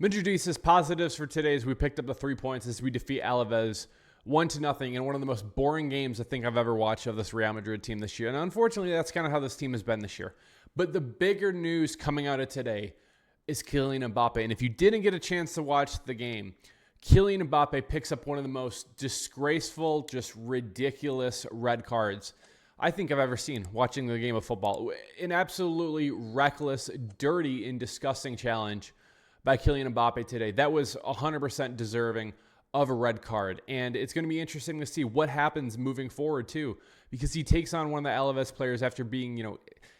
Madrid's positives for today is we picked up the 3 points as we defeat Alaves 1-0 in one of the most boring games I think I've ever watched of this Real Madrid team this year. And unfortunately, that's kind of how this team has been this year. But the bigger news coming out of today is Kylian Mbappe. And if you didn't get a chance to watch the game, Kylian Mbappe picks up one of the most disgraceful, just ridiculous red cards I think I've ever seen watching the game of football. An absolutely reckless, dirty, and disgusting challenge by Kylian Mbappe today. That was 100% deserving of a red card. And it's going to be interesting to see what happens moving forward, too, because he takes on one of the Alaves players after being,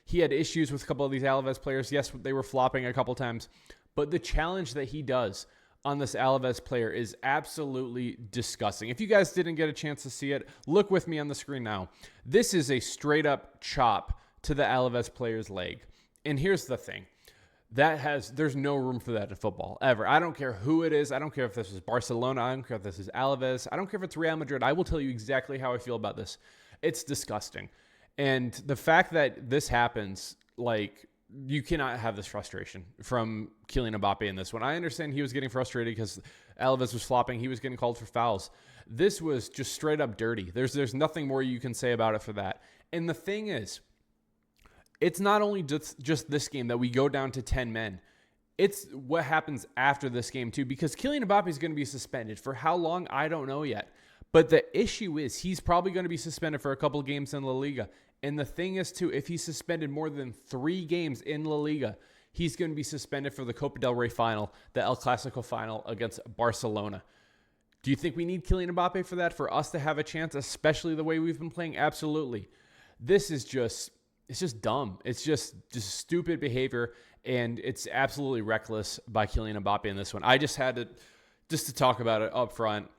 he had issues with a couple of these Alaves players. Yes, they were flopping a couple times, but the challenge that he does on this Alaves player is absolutely disgusting. If you guys didn't get a chance to see it, look with me on the screen now. This is a straight up chop to the Alaves player's leg. And here's the thing. There's no room for that in football, ever. I don't care who it is. I don't care if this is Barcelona. I don't care if this is Alaves. I don't care if it's Real Madrid. I will tell you exactly how I feel about this. It's disgusting. And the fact that this happens, you cannot have this frustration from Kylian Mbappe in this one. I understand he was getting frustrated because Alaves was flopping. He was getting called for fouls. This was just straight up dirty. There's nothing more you can say about it for that. And the thing is, it's not only just this game that we go down to 10 men. It's what happens after this game, too, because Kylian Mbappe is going to be suspended. For how long, I don't know yet. But the issue is he's probably going to be suspended for a couple of games in La Liga. And the thing is, too, if he's suspended more than 3 games in La Liga, he's going to be suspended for the Copa del Rey final, the El Clasico final against Barcelona. Do you think we need Kylian Mbappe for that, for us to have a chance, especially the way we've been playing? Absolutely. This is it's just dumb. It's just stupid behavior, and it's absolutely reckless by Kylian Mbappe in this one. I just had to talk about it up front.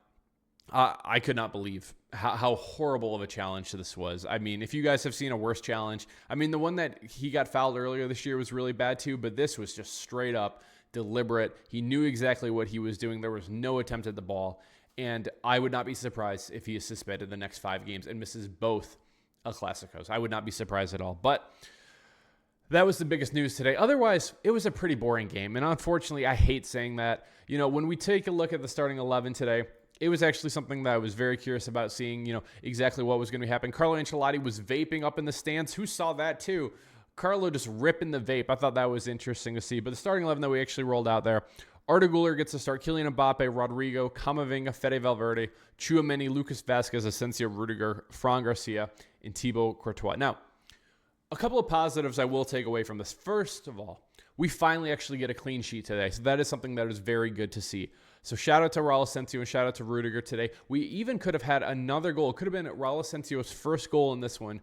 I could not believe how horrible of a challenge this was. I mean, if you guys have seen a worse challenge, the one that he got fouled earlier this year was really bad too, but this was just straight up deliberate. He knew exactly what he was doing. There was no attempt at the ball, and I would not be surprised if he is suspended the next 5 games and misses both El Clasicos. I would not be surprised at all. But that was the biggest news today. Otherwise, it was a pretty boring game. And unfortunately, I hate saying that. When we take a look at the starting 11 today, it was actually something that I was very curious about seeing, exactly what was going to happen. Carlo Ancelotti was vaping up in the stands. Who saw that too? Carlo just ripping the vape. I thought that was interesting to see. But the starting 11 that we actually rolled out there, Arda Güler gets to start. Kylian Mbappe, Rodrigo, Camavinga, Fede Valverde, Tchouaméni, Lucas Vazquez, Asensio, Rudiger, Fran Garcia, and Thibaut Courtois. Now, a couple of positives I will take away from this. First of all, we finally actually get a clean sheet today. So that is something that is very good to see. So shout out to Raul Asensio and shout out to Rudiger today. We even could have had another goal. It could have been Raul Asensio's first goal in this one.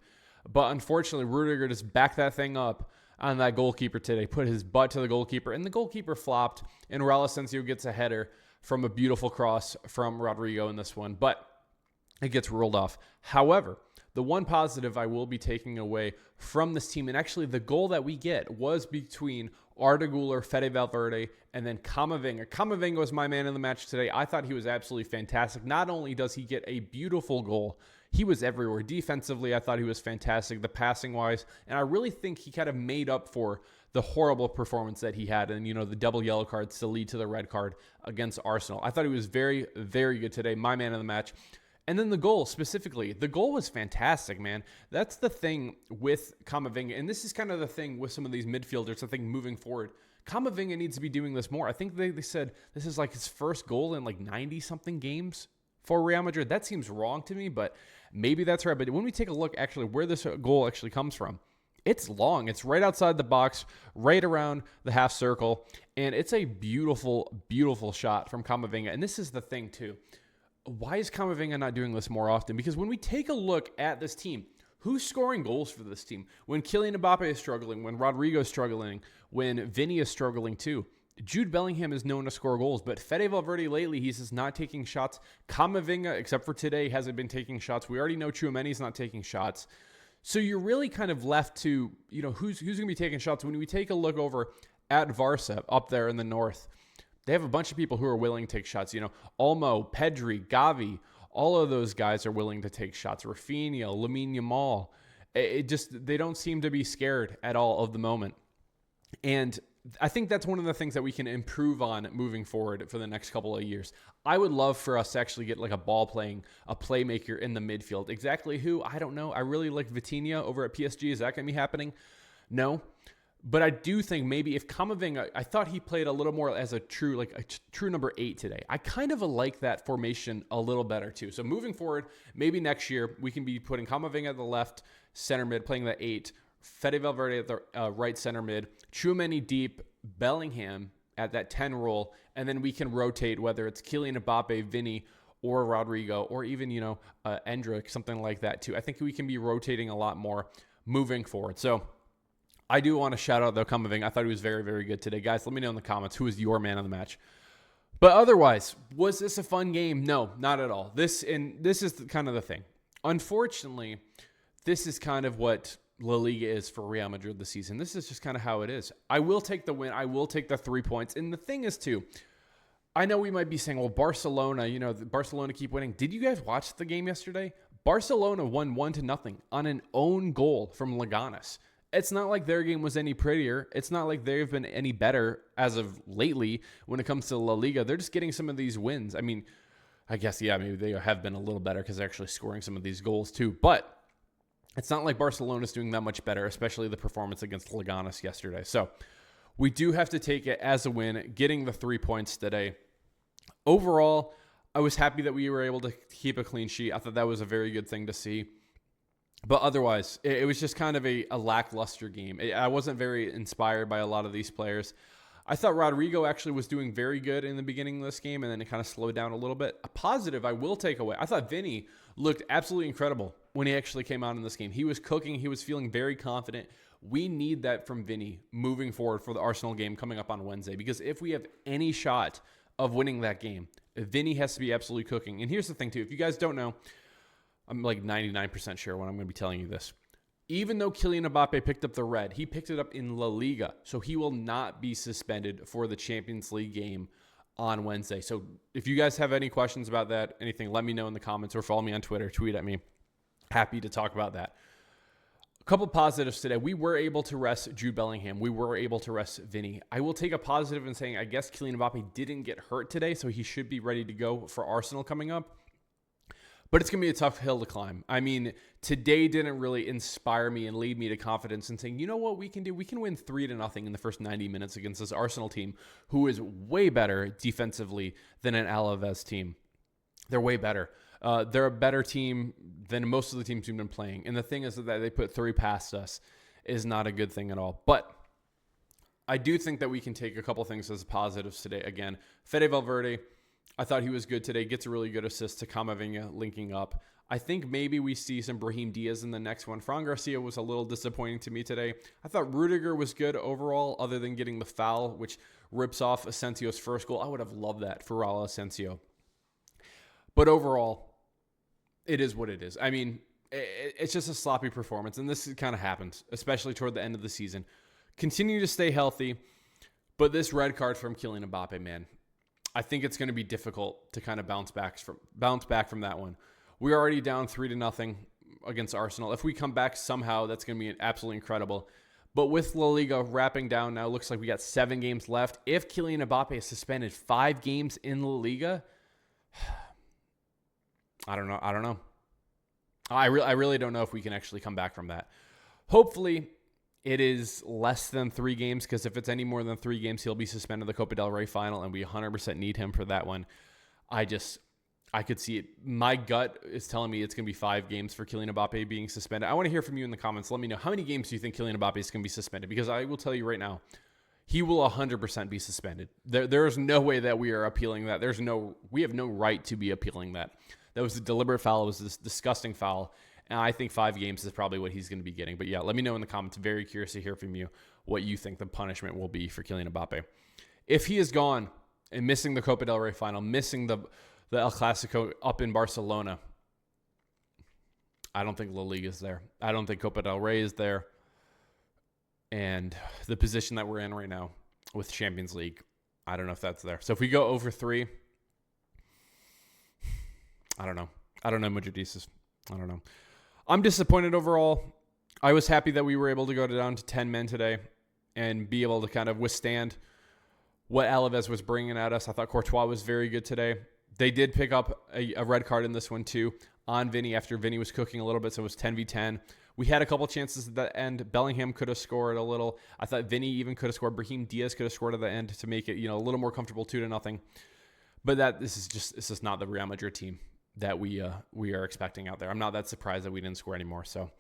But unfortunately, Rudiger just backed that thing up on that goalkeeper today, put his butt to the goalkeeper, and the goalkeeper flopped, and Raul Asensio gets a header from a beautiful cross from Rodrigo in this one, but it gets ruled off. However, the one positive I will be taking away from this team, and actually the goal that we get was between Arda Güler, Fede Valverde, and then Camavinga. Camavinga was my man in the match today. I thought he was absolutely fantastic. Not only does he get a beautiful goal, he was everywhere. Defensively, I thought he was fantastic, the passing-wise, and I really think he kind of made up for the horrible performance that he had and, the double yellow cards to lead to the red card against Arsenal. I thought he was very, very good today, my man in the match. And then the goal specifically, the goal was fantastic, man. That's the thing with Camavinga, and this is kind of the thing with some of these midfielders, I think, moving forward. Camavinga needs to be doing this more. I think they said this is like his first goal in 90-something games for Real Madrid. That seems wrong to me, but maybe that's right. But when we take a look actually where this goal actually comes from, it's long. It's right outside the box, right around the half circle, and it's a beautiful, beautiful shot from Camavinga. And this is the thing too. Why is Camavinga not doing this more often? Because when we take a look at this team, who's scoring goals for this team? When Kylian Mbappe is struggling, when Rodrigo is struggling, when Vinny is struggling too, Jude Bellingham is known to score goals, but Fede Valverde lately, he's just not taking shots. Camavinga, except for today, hasn't been taking shots. We already know Tchouaméni's not taking shots. So you're really kind of left to, who's going to be taking shots. When we take a look over at Barca up there in the north, they have a bunch of people who are willing to take shots. Olmo, Pedri, Gavi, all of those guys are willing to take shots. Rafinha, Lamine Yamal. They don't seem to be scared at all of the moment. And I think that's one of the things that we can improve on moving forward for the next couple of years. I would love for us to actually get like a playmaker in the midfield. Exactly who? I don't know. I really like Vitinha over at PSG. Is that going to be happening? No. But I do think maybe if Camavinga, I thought he played a little more as a true number 8 today. I kind of like that formation a little better too. So moving forward, maybe next year we can be putting Camavinga at the left center mid, playing the 8, Fede Valverde at the right center mid, Tchouaméni deep, Bellingham at that 10 role, and then we can rotate whether it's Kylian Mbappe, Vinny, or Rodrigo, or even, Endrick, something like that too. I think we can be rotating a lot more moving forward. So I do want to shout out, though, Camavinga. I thought he was very, very good today. Guys, let me know in the comments who was your man of the match. But otherwise, was this a fun game? No, not at all. This is kind of the thing. Unfortunately, this is kind of what La Liga is for Real Madrid this season. This is just kind of how it is. I will take the win. I will take the 3 points. And the thing is, too, I know we might be saying, well, Barcelona, Barcelona keep winning. Did you guys watch the game yesterday? Barcelona won 1-0 on an own goal from Leganes. It's not like their game was any prettier. It's not like they've been any better as of lately when it comes to La Liga. They're just getting some of these wins. I mean, I guess, yeah, maybe they have been a little better because they're actually scoring some of these goals too. But it's not like Barcelona's doing that much better, especially the performance against Leganes yesterday. So we do have to take it as a win, getting the 3 points today. Overall, I was happy that we were able to keep a clean sheet. I thought that was a very good thing to see. But otherwise, it was just kind of a lackluster game. I wasn't very inspired by a lot of these players. I thought Rodrigo actually was doing very good in the beginning of this game, and then it kind of slowed down a little bit. A positive I will take away. I thought Vinny looked absolutely incredible when he actually came out in this game. He was cooking. He was feeling very confident. We need that from Vinny moving forward for the Arsenal game coming up on Wednesday, because if we have any shot of winning that game, Vinny has to be absolutely cooking. And here's the thing, too. If you guys don't know, I'm like 99% sure when I'm going to be telling you this. Even though Kylian Mbappe picked up the red, he picked it up in La Liga. So he will not be suspended for the Champions League game on Wednesday. So if you guys have any questions about that, anything, let me know in the comments or follow me on Twitter, tweet at me. Happy to talk about that. A couple positives today. We were able to rest Jude Bellingham. We were able to rest Vinny. I will take a positive in saying I guess Kylian Mbappe didn't get hurt today, so he should be ready to go for Arsenal coming up. But it's going to be a tough hill to climb. I mean, today didn't really inspire me and lead me to confidence in saying, you know what we can do? We can win 3-0 in the first 90 minutes against this Arsenal team, who is way better defensively than an Alaves team. They're way better. They're a better team than most of the teams we've been playing. And the thing is that they put 3 past us is not a good thing at all. But I do think that we can take a couple things as positives today. Again, Fede Valverde, I thought he was good today. Gets a really good assist to Camavinga linking up. I think maybe we see some Brahim Diaz in the next one. Fran Garcia was a little disappointing to me today. I thought Rudiger was good overall, other than getting the foul, which rips off Asensio's first goal. I would have loved that for Raul Asensio. But overall, it is what it is. I mean, it's just a sloppy performance, and this kind of happens, especially toward the end of the season. Continue to stay healthy, but this red card from Kylian Mbappe, man, I think it's going to be difficult to kind of bounce back from that one. We're already down 3-0 against Arsenal. If we come back somehow, that's going to be absolutely incredible. But with La Liga wrapping down now, looks like we got 7 games left. If Kylian Mbappe is suspended 5 games in La Liga, I don't know. I really don't know if we can actually come back from that. Hopefully, it is less than 3 games, because if it's any more than 3 games, he'll be suspended the Copa del Rey final, and we 100% need him for that one. I could see it. My gut is telling me it's going to be 5 games for Kylian Mbappe being suspended. I want to hear from you in the comments. Let me know, how many games do you think Kylian Mbappe is going to be suspended? Because I will tell you right now, he will 100% be suspended. There is no way that we are appealing that. We have no right to be appealing that. That was a deliberate foul. It was this disgusting foul. And I think 5 games is probably what he's going to be getting. But yeah, let me know in the comments. Very curious to hear from you what you think the punishment will be for Kylian Mbappe. If he is gone and missing the Copa del Rey final, missing the El Clasico up in Barcelona, I don't think La Liga is there. I don't think Copa del Rey is there. And the position that we're in right now with Champions League, I don't know if that's there. So if we go over 3, I don't know. Madridistas. I don't know. I'm disappointed overall. I was happy that we were able to go down to 10 men today and be able to kind of withstand what Alaves was bringing at us. I thought Courtois was very good today. They did pick up a red card in this one too on Vinny after Vinny was cooking a little bit, so it was 10v10. We had a couple chances at the end. Bellingham could have scored a little. I thought Vinny even could have scored. Brahim Diaz could have scored at the end to make it, a little more comfortable, 2-0. But this is not the Real Madrid team that we are expecting out there. I'm not that surprised that we didn't score anymore. So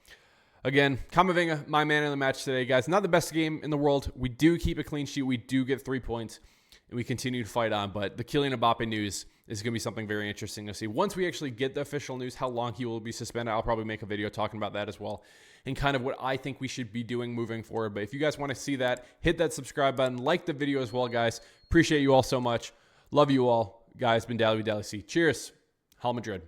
again, Camavinga, my man in the match today, guys. Not the best game in the world. We do keep a clean sheet. We do get 3 points, and we continue to fight on. But the Kylian Mbappe news is going to be something very interesting to see. Once we actually get the official news, how long he will be suspended, I'll probably make a video talking about that as well, and kind of what I think we should be doing moving forward. But if you guys want to see that, hit that subscribe button, like the video as well, guys. Appreciate you all so much. Love you all, guys. Been Dally with Dallyfc. Cheers. Hal Madrid.